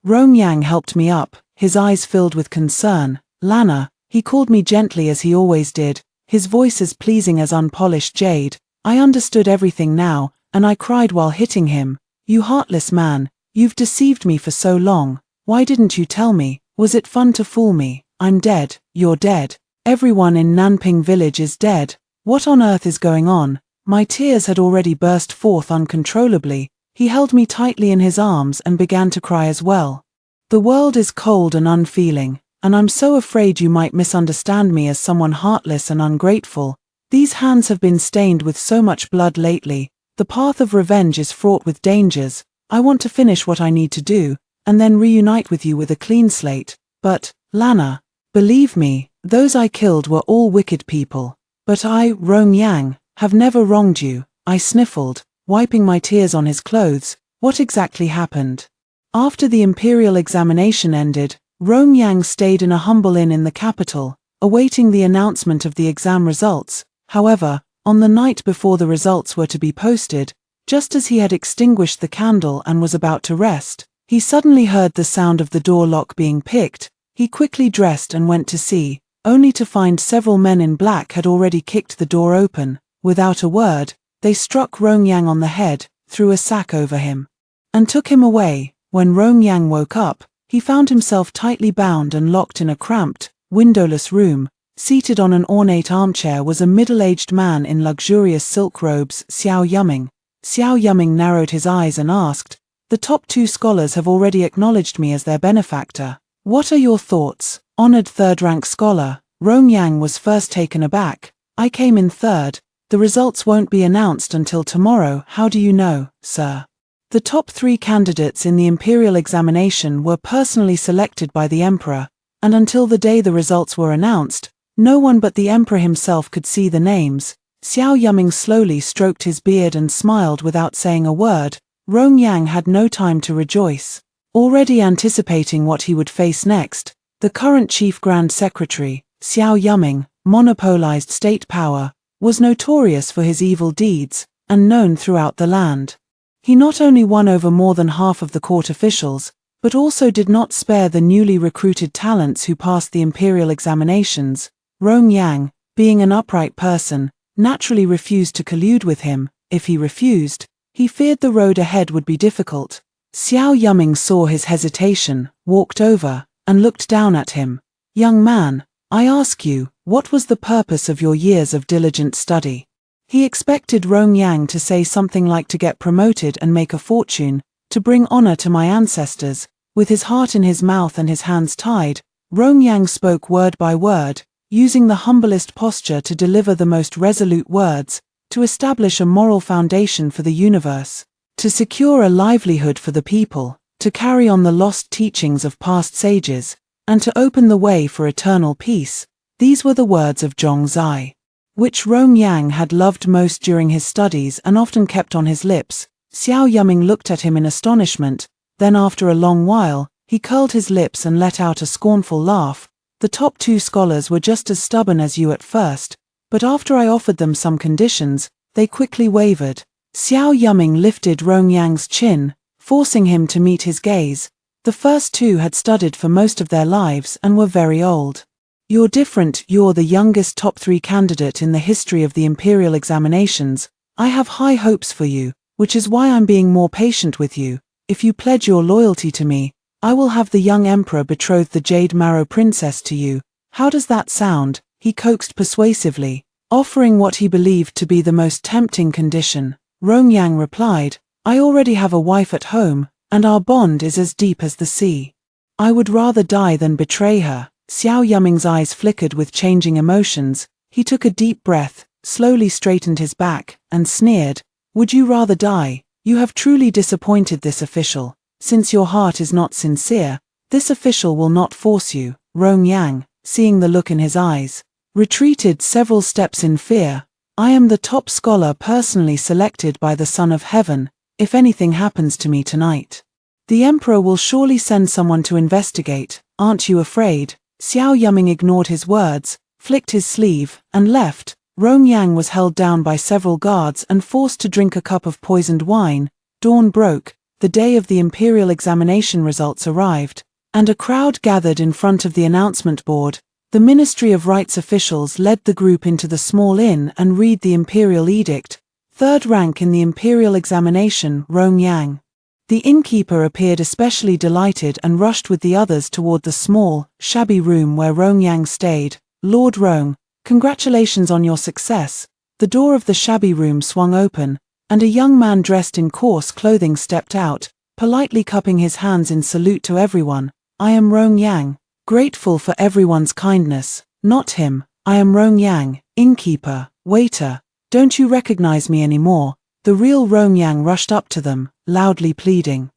Rong Yang helped me up, his eyes filled with concern. Lana, he called me gently as he always did, his voice as pleasing as unpolished jade. I understood everything now, and I cried while hitting him. You heartless man, you've deceived me for so long. Why didn't you tell me? Was it fun to fool me? I'm dead, you're dead. Everyone in Nanping Village is dead. What on earth is going on? My tears had already burst forth uncontrollably. He held me tightly in his arms and began to cry as well. The world is cold and unfeeling, and I'm so afraid you might misunderstand me as someone heartless and ungrateful. These hands have been stained with so much blood lately. The path of revenge is fraught with dangers. I want to finish what I need to do, and then reunite with you with a clean slate. But, Lana, believe me, those I killed were all wicked people. But I, Rong Yang, have never wronged you. I sniffled, wiping my tears on his clothes. What exactly happened? After the imperial examination ended, Rong Yang stayed in a humble inn in the capital, awaiting the announcement of the exam results. However, on the night before the results were to be posted, just as he had extinguished the candle and was about to rest, he suddenly heard the sound of the door lock being picked. He quickly dressed and went to see, only to find several men in black had already kicked the door open. Without a word, they struck Rong Yang on the head, threw a sack over him, and took him away. When Rong Yang woke up, he found himself tightly bound and locked in a cramped, windowless room. Seated on an ornate armchair was a middle-aged man in luxurious silk robes, Xiao Yuming. Xiao Yuming narrowed his eyes and asked, "The top 2 scholars have already acknowledged me as their benefactor. What are your thoughts, honored third-rank scholar?" Rong Yang was first taken aback. "I came in third. The results won't be announced until tomorrow. How do you know, sir?" The top 3 candidates in the imperial examination were personally selected by the emperor, and until the day the results were announced, no one but the emperor himself could see the names. Xiao Yuming slowly stroked his beard and smiled without saying a word. Rong Yang had no time to rejoice. Already anticipating what he would face next, the current chief grand secretary, Xiao Yuming, monopolized state power, was notorious for his evil deeds, and known throughout the land. He not only won over more than half of the court officials, but also did not spare the newly recruited talents who passed the imperial examinations. Rong Yang, being an upright person, naturally refused to collude with him. If he refused, he feared the road ahead would be difficult. Xiao Yuming saw his hesitation, walked over, and looked down at him. "Young man, I ask you, what was the purpose of your years of diligent study?" He expected Rong Yang to say something like to get promoted and make a fortune, to bring honor to my ancestors. With his heart in his mouth and his hands tied, Rong Yang spoke word by word, using the humblest posture to deliver the most resolute words, to establish a moral foundation for the universe, to secure a livelihood for the people, to carry on the lost teachings of past sages, and to open the way for eternal peace. These were the words of Zhongzai, which Rong Yang had loved most during his studies and often kept on his lips. Xiao Yuming looked at him in astonishment, then after a long while, he curled his lips and let out a scornful laugh. "The top 2 scholars were just as stubborn as you at first, but after I offered them some conditions, they quickly wavered." Xiao Yuming lifted Rong Yang's chin, forcing him to meet his gaze. The first 2 had studied for most of their lives and were very old. "You're different. You're the youngest top 3 candidate in the history of the imperial examinations. I have high hopes for you." which is why I'm being more patient with you. If you pledge your loyalty to me, I will have the young emperor betroth the Jade Marrow princess to you. How does that sound? He coaxed persuasively, offering what he believed to be the most tempting condition. Rongyang replied, I already have a wife at home, and our bond is as deep as the sea. I would rather die than betray her. Xiao Yuming's eyes flickered with changing emotions. He took a deep breath, slowly straightened his back, and sneered, Would you rather die? You have truly disappointed this official. Since your heart is not sincere, this official will not force you. Rongyang, seeing the look in his eyes, retreated several steps in fear. I am the top scholar personally selected by the Son of Heaven. If anything happens to me tonight, the Emperor will surely send someone to investigate. Aren't you afraid? Xiao Yuming ignored his words, flicked his sleeve, and left. Rongyang was held down by several guards and forced to drink a cup of poisoned wine. Dawn broke, the day of the imperial examination results arrived, and a crowd gathered in front of the announcement board. The Ministry of Rights officials led the group into the small inn and read the imperial edict. Third rank in the imperial examination, Rongyang. The innkeeper appeared especially delighted and rushed with the others toward the small, shabby room where Rongyang stayed. Lord Rong, congratulations on your success. The door of the shabby room swung open, and a young man dressed in coarse clothing stepped out, politely cupping his hands in salute to everyone. I am Rongyang, grateful for everyone's kindness. Not him, I am Rongyang, innkeeper, waiter. Don't you recognize me anymore? The real Rongyang rushed up to them, loudly pleading.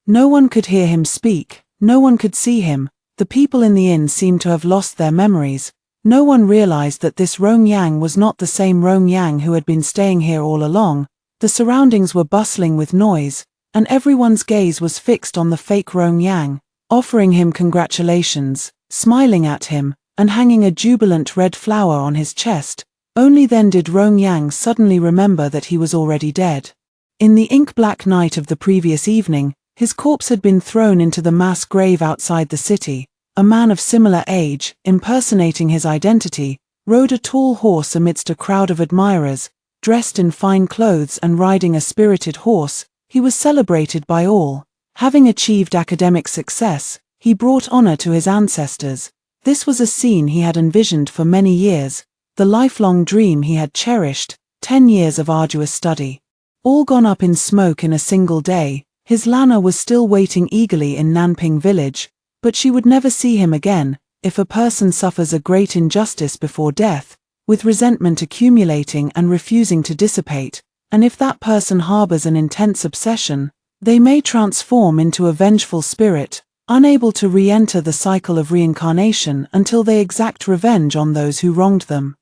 No one could hear him speak, no one could see him. The people in the inn seemed to have lost their memories. No one realized that this Rongyang was not the same Rongyang who had been staying here all along. The surroundings were bustling with noise, and everyone's gaze was fixed on the fake Rongyang, offering him congratulations, smiling at him, and hanging a jubilant red flower on his chest. Only then did Rongyang suddenly remember that he was already dead. In the ink-black night of the previous evening, his corpse had been thrown into the mass grave outside the city. A man of similar age, impersonating his identity, rode a tall horse amidst a crowd of admirers. Dressed in fine clothes and riding a spirited horse, he was celebrated by all. Having achieved academic success, he brought honor to his ancestors. This was a scene he had envisioned for many years. The lifelong dream he had cherished, 10 years of arduous study, all gone up in smoke in a single day. His Lana was still waiting eagerly in Nanping village, but she would never see him again. If a person suffers a great injustice before death, with resentment accumulating and refusing to dissipate, and if that person harbors an intense obsession, they may transform into a vengeful spirit, unable to re-enter the cycle of reincarnation until they exact revenge on those who wronged them.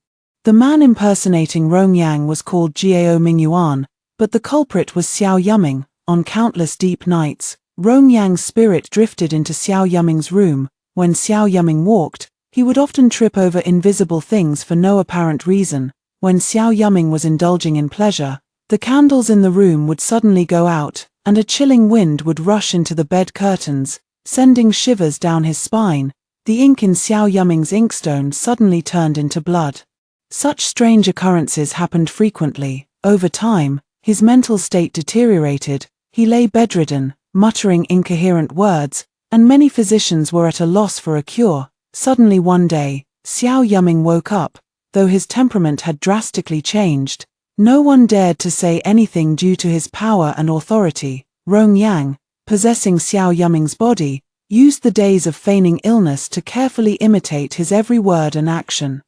The man impersonating Rongyang was called Jiao Mingyuan, but the culprit was Xiao Yuming. On countless deep nights, Rongyang's spirit drifted into Xiao Yuming's room. When Xiao Yuming walked, he would often trip over invisible things for no apparent reason. When Xiao Yuming was indulging in pleasure, the candles in the room would suddenly go out, and a chilling wind would rush into the bed curtains, sending shivers down his spine. The ink in Xiao Yuming's inkstone suddenly turned into blood. Such strange occurrences happened frequently. Over time, his mental state deteriorated. He lay bedridden, muttering incoherent words, and many physicians were at a loss for a cure. Suddenly one day, Xiao Yuming woke up. Though his temperament had drastically changed, no one dared to say anything due to his power and authority. Rongyang, possessing Xiao Yuming's body, used the days of feigning illness to carefully imitate his every word and action.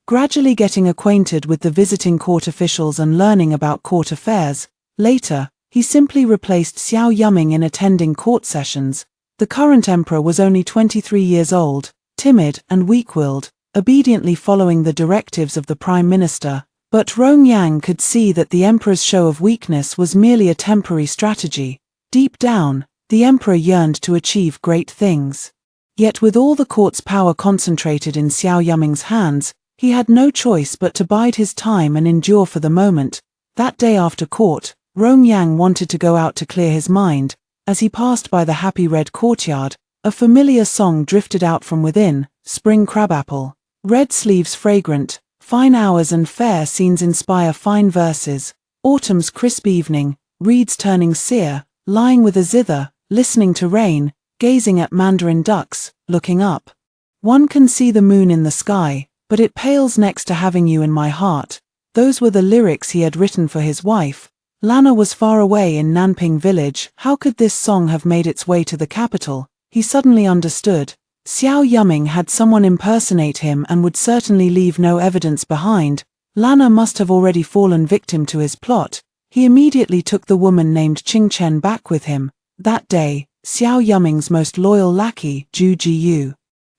Gradually getting acquainted with the visiting court officials and learning about court affairs, later, he simply replaced Xiao Yuming in attending court sessions. The current emperor was only 23 years old, timid and weak-willed, obediently following the directives of the prime minister. But Rongyang could see that the emperor's show of weakness was merely a temporary strategy. Deep down, the emperor yearned to achieve great things. Yet with all the court's power concentrated in Xiao Yuming's hands, he had no choice but to bide his time and endure for the moment. That day after court, Rongyang wanted to go out to clear his mind. As he passed by the happy red courtyard, a familiar song drifted out from within. Spring crabapple, red sleeves fragrant, fine hours and fair scenes inspire fine verses. Autumn's crisp evening, reeds turning sere, lying with a zither, listening to rain, gazing at mandarin ducks, looking up. One can see the moon in the sky, but it pales next to having you in my heart. Those were the lyrics he had written for his wife. Lana was far away in Nanping village. How could this song have made its way to the capital? He suddenly understood. Xiao Yuming had someone impersonate him and would certainly leave no evidence behind. Lana must have already fallen victim to his plot. He immediately took the woman named Qing Chen back with him. That day, Xiao Yuming's most loyal lackey, Zhu Jiyu,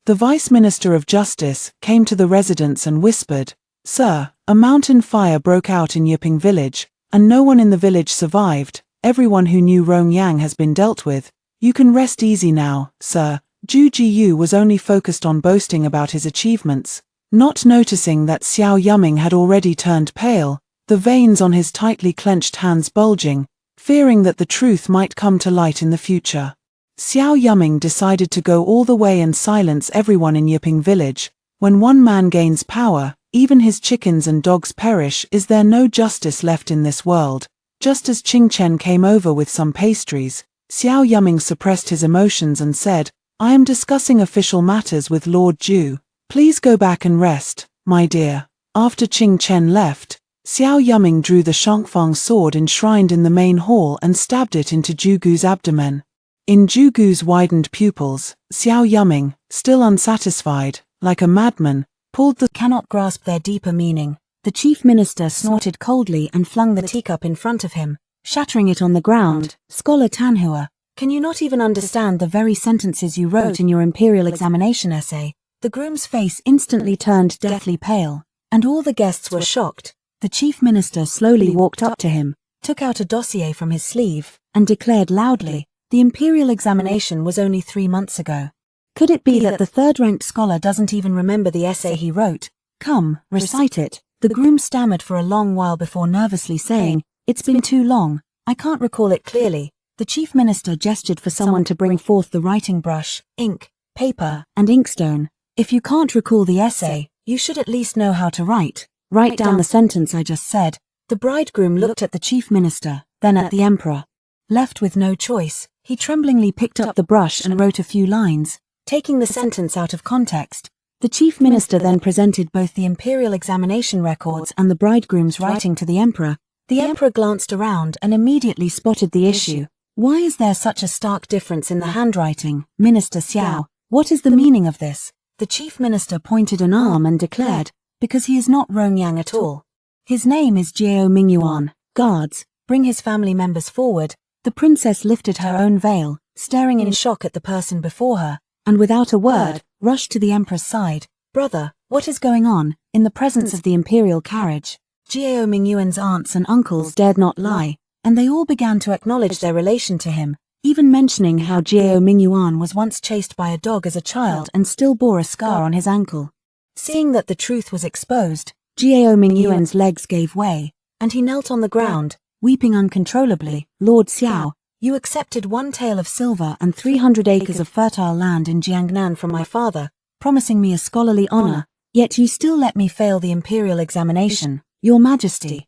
the Vice Minister of Justice, came to the residence and whispered, "Sir, a mountain fire broke out in Yiping village, and no one in the village survived. Everyone who knew Rong Yang has been dealt with. You can rest easy now, sir." Zhu Jiyu was only focused on boasting about his achievements, not noticing that Xiao Yuming had already turned pale, the veins on his tightly clenched hands bulging, fearing that the truth might come to light in the future. Xiao Yuming decided to go all the way and silence everyone in Yiping village. When one man gains power, even his chickens and dogs perish. Is there no justice left in this world? Just as Qing Chen came over with some pastries, Xiao Yuming suppressed his emotions and said, "I am discussing official matters with Lord Zhu. Please go back and rest, my dear." After Qing Chen left, Xiao Yuming drew the Shangfang sword enshrined in the main hall and stabbed it into Zhugu's abdomen. In Zhugu's widened pupils, Xiao Yuming, still unsatisfied, like a madman, pulled the cannot grasp their deeper meaning. The chief minister snorted coldly and flung the teacup in front of him, shattering it on the ground. "Scholar Tanhua, can you not even understand the very sentences you wrote in your imperial examination essay?" The groom's face instantly turned deathly pale, and all the guests were shocked. The chief minister slowly walked up to him, took out a dossier from his sleeve, and declared loudly, "The imperial examination was only 3 months ago. Could it be that the third-ranked scholar doesn't even remember the essay he wrote? Come, recite it." The groom stammered for a long while before nervously saying, "It's been too long, I can't recall it clearly." The chief minister gestured for someone to bring forth the writing brush, ink, paper, and inkstone. "If you can't recall the essay, you should at least know how to write. Write down the sentence I just said." The bridegroom looked at the chief minister, then at the emperor. Left with no choice, he tremblingly picked up the brush and wrote a few lines, taking the sentence out of context. The chief minister then presented both the imperial examination records and the bridegroom's writing to the emperor. The emperor glanced around and immediately spotted the issue. "Why is there such a stark difference in the handwriting, Minister Xiao? What is the meaning of this?" The chief minister pointed an arm and declared, "Because he is not Rong Yang at all. His name is Jiao Mingyuan. Guards, bring his family members forward." The princess lifted her own veil, staring in shock at the person before her, and without a word, rushed to the emperor's side. "Brother, what is going on?" In the presence of the imperial carriage, Jiao Mingyuan's aunts and uncles dared not lie, and they all began to acknowledge their relation to him, even mentioning how Jiao Mingyuan was once chased by a dog as a child and still bore a scar on his ankle. Seeing that the truth was exposed, Jiao Mingyuan's legs gave way, and he knelt on the ground, weeping uncontrollably. "Lord Xiao, you accepted 1 tael of silver and 300 acres of fertile land in Jiangnan from my father, promising me a scholarly honor, yet you still let me fail the imperial examination. Your Majesty,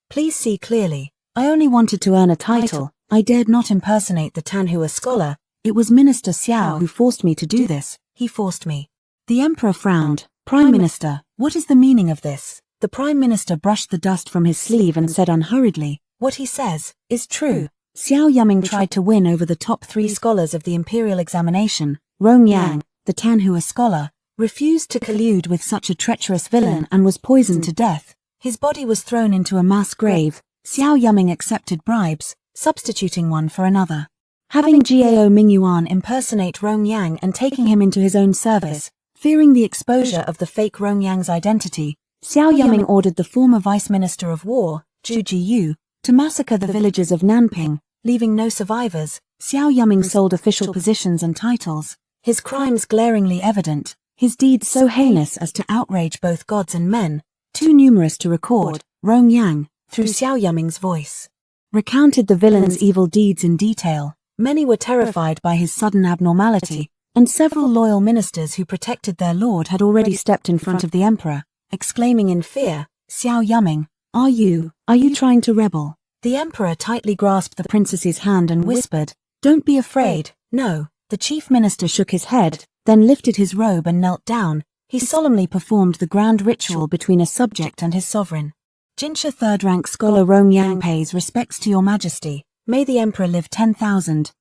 please see clearly. I only wanted to earn a title. I dared not impersonate the Tanhua scholar. It was Minister Xiao who forced me to do this. He forced me." The emperor frowned. "Prime Minister, what is the meaning of this?" The prime minister brushed the dust from his sleeve and said unhurriedly, "What he says is true. Xiao Yuming tried to win over the top 3 scholars of the imperial examination. Rong Yang, the Tanhua scholar, refused to collude with such a treacherous villain and was poisoned to death. His body was thrown into a mass grave. Xiao Yuming accepted bribes, substituting one for another. Having Jiao Mingyuan impersonate Rong Yang and taking him into his own service, fearing the exposure of the fake Rong Yang's identity, Xiao Yuming ordered the former Vice Minister of War, Zhu Jiyu, to massacre the villagers of Nanping, leaving no survivors. Xiao Yuming sold official positions and titles, his crimes glaringly evident, his deeds so heinous as to outrage both gods and men, too numerous to record. Rong Yang, through Xiao Yuming's voice, recounted the villain's evil deeds in detail. Many were terrified by his sudden abnormality, and several loyal ministers who protected their lord had already stepped in front of the emperor, exclaiming in fear, "Xiao Yuming, are you trying to rebel? The emperor tightly grasped the princess's hand and whispered, "Don't be afraid, no." The chief minister shook his head, then lifted his robe and knelt down. He solemnly performed the grand ritual between a subject and his sovereign. Jinsha third-rank scholar Rong Yang pays respects to your majesty. May the emperor live 10,000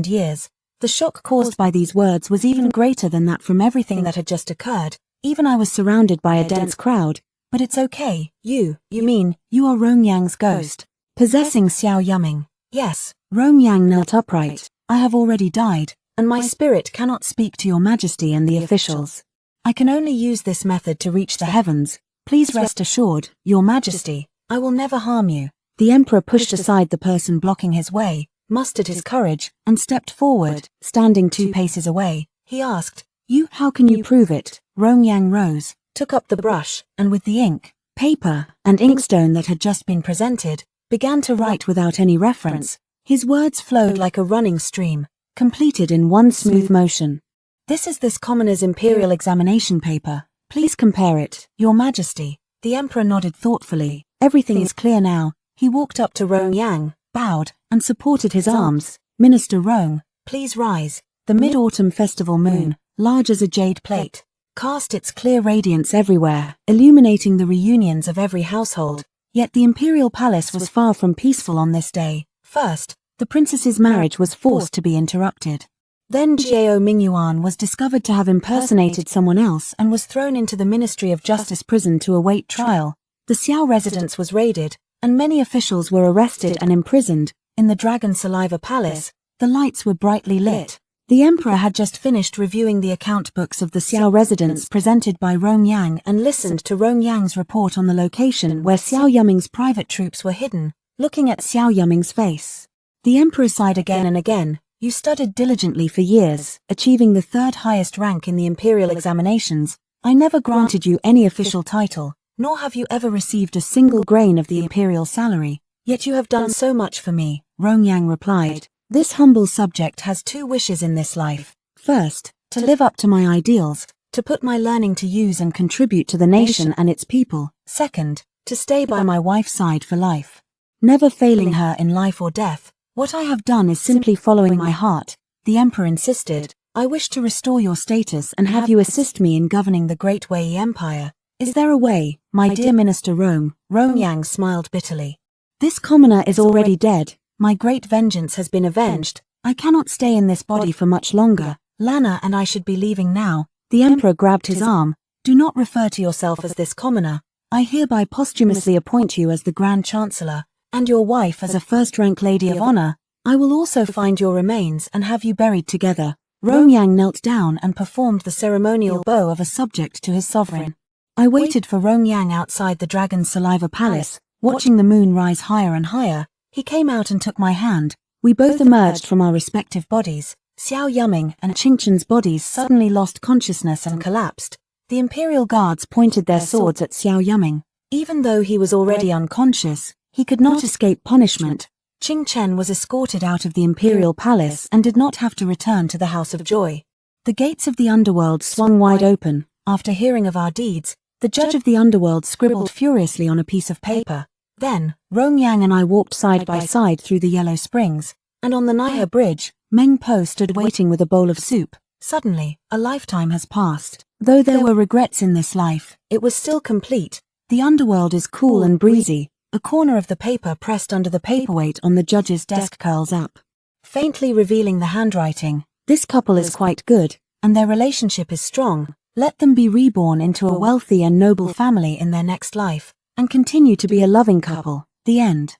years. The shock caused by these words was even greater than that from everything that had just occurred. Even I was surrounded by a dense crowd. But it's okay, you mean, you are Rong Yang's ghost, possessing Xiao Yuming. Yes, Rong Yang knelt upright. I have already died, and my spirit cannot speak to your majesty and the officials. I can only use this method to reach the heavens. Please rest assured, your majesty, I will never harm you. The emperor pushed aside the person blocking his way, mustered his courage, and stepped forward, standing 2 paces away. He asked, how can you prove it? Rong Yang rose, took up the brush, and with the ink, paper, and inkstone that had just been presented, began to write without any reference. His words flowed like a running stream, completed in one smooth motion. This is this commoner's imperial examination paper. Please compare it, your majesty. The emperor nodded thoughtfully. Everything is clear now. He walked up to Rong Yang, bowed, and supported his arms. Minister Rong, please rise. The mid-autumn festival moon, large as a jade plate, cast its clear radiance everywhere, illuminating the reunions of every household. Yet the imperial palace was far from peaceful on this day. First, the princess's marriage was forced to be interrupted. Then Jiao Mingyuan was discovered to have impersonated someone else and was thrown into the Ministry of Justice prison to await trial. The Xiao residence was raided, and many officials were arrested and imprisoned. In the Dragon Saliva Palace, the lights were brightly lit. The emperor had just finished reviewing the account books of the Xiao residence presented by Rong Yang and listened to Rong Yang's report on the location where Xiao Yuming's private troops were hidden, looking at Xiao Yuming's face. The emperor sighed again and again. You studied diligently for years, achieving the 3rd highest rank in the imperial examinations. I never granted you any official title, nor have you ever received a single grain of the imperial salary. Yet you have done so much for me, Rong Yang replied. This humble subject has 2 wishes in this life. First, to live up to my ideals, to put my learning to use and contribute to the nation and its people. Second, to stay by my wife's side for life, never failing her in life or death. What I have done is simply following my heart. The emperor insisted. I wish to restore your status and have you assist me in governing the Great Wei Empire. Is there a way, my dear Minister Rong? Rong Yang smiled bitterly. This commoner is already dead. My great vengeance has been avenged. I cannot stay in this body for much longer. Lana and I should be leaving now. The emperor grabbed his arm. Do not refer to yourself as this commoner. I hereby posthumously appoint you as the Grand Chancellor, and your wife as a first-rank Lady of Honor. I will also find your remains and have you buried together. Rong Yang knelt down and performed the ceremonial bow of a subject to his sovereign. I waited for Rong Yang outside the Dragon's Saliva Palace, watching the moon rise higher and higher. He came out and took my hand. We both emerged from our respective bodies. Xiao Yuming and Qingchen's bodies suddenly lost consciousness and collapsed. The imperial guards pointed their swords at Xiao Yuming. Even though he was already unconscious, he could not escape punishment. Qingchen was escorted out of the imperial palace and did not have to return to the House of Joy. The gates of the underworld swung wide open. After hearing of our deeds, the judge of the underworld scribbled furiously on a piece of paper. Then, Rong Yang and I walked side by side through the Yellow Springs, and on the Naihe Bridge, Meng Po stood waiting with a bowl of soup. Suddenly, a lifetime has passed. Though there were regrets in this life, it was still complete. The underworld is cool and breezy. A corner of the paper pressed under the paperweight on the judge's desk curls up, faintly revealing the handwriting. This couple is quite good, and their relationship is strong. Let them be reborn into a wealthy and noble family in their next life, and continue to be a loving couple. The end.